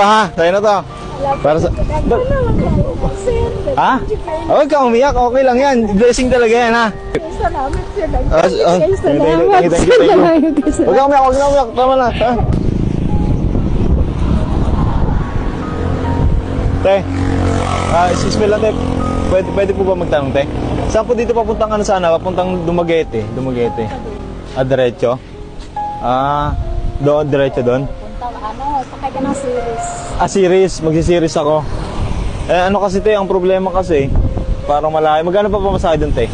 to ha. Sa'yo na to. Para sa... Ha? Huwag ka umiyak. Okay lang yan. Blessing talaga yan ha. Salamat sir. Thank you. Huwag ka umiyak. Huwag ka umiyak. Tama na. Ha? Te. Excuse me lang te. Pwede po ba magtanong te? Saan po dito papuntang ano sana? Papuntang Dumaguete. Dumaguete. Diretso? Doon, diretso doon? Sakay ka ng series. Series. Magsi-series ako. Ano kasi te, ang problema kasi, parang malayo. Magkano pa pamasahe doon te?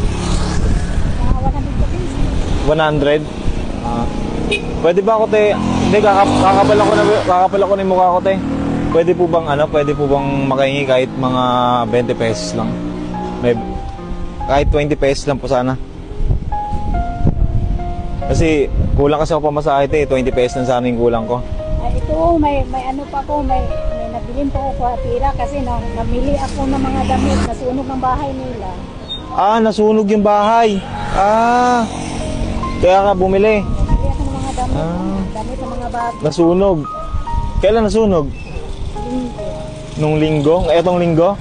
100? Pwede ba ako te? Hindi, kakapal ako na yung mukha ko te. Pwede po bang makahingi kahit mga 20 pesos lang? Kahit 20 pesos lang po sana. Kasi kulang kasi ako pamasahe te, 20 pesos lang sana yung kulang ko. Ito, may ano pa ko, may nabilin pa ako pira kasi namili ako ng mga damit, nasunog ng bahay nila. Nasunog yung bahay. Kaya ka bumili. Namili ako ng mga damit ng mga bata. Nasunog. Kailan nasunog? Linggo. Nung linggo? Etong linggo?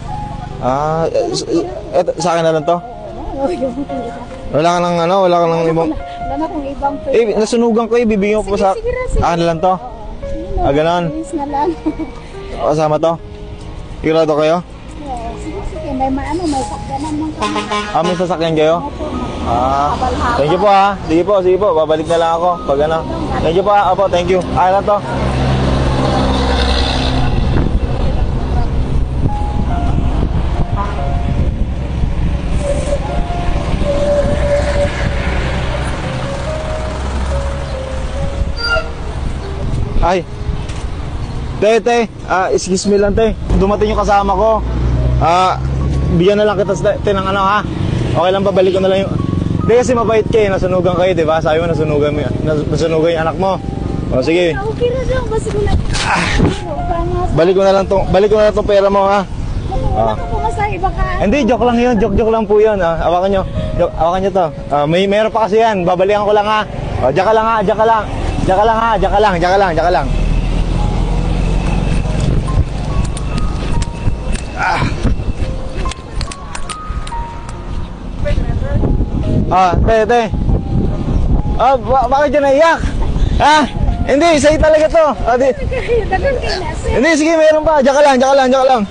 Sa akin na lang to? Wala ka nang wala ka nang ibang... Wala na kung ibang pera. Nasunugan ko bibigyan ko pa sa... Sige. Na lang to? Ganon? Please na lang. Kasama to? Sigurado kayo? Sige. May sakyanan ng kami. May sasakyan kayo? Thank you po ha. Sige po. Babalik na lang ako. Pag ano. Thank you po ha. Opo, thank you. Lang to. Ay. Te. Excuse me lang te. Dumating yung kasama ko. Bigyan na lang kita te ng ano ha. Okay lang ba? Balik ko na lang yung... Hindi kasi mabait kayo. Nasunugan kayo, di ba? Sabi mo nasunugan yung anak mo. O sige. Okay na lang. Basta ko lang. Balik ko na lang tong pera mo ha. Wala ka po masaya. Baka... Hindi, joke lang yun. Joke lang po yun. Hawakan nyo to. Meron pa kasi yan. Babalikan ko lang ha. Diyan ka lang ha. Diyan ka lang. Te. Bakit dyan naiyak? Hindi, sa'yo talaga to. Hindi, sige, meron pa. Diyan ka lang.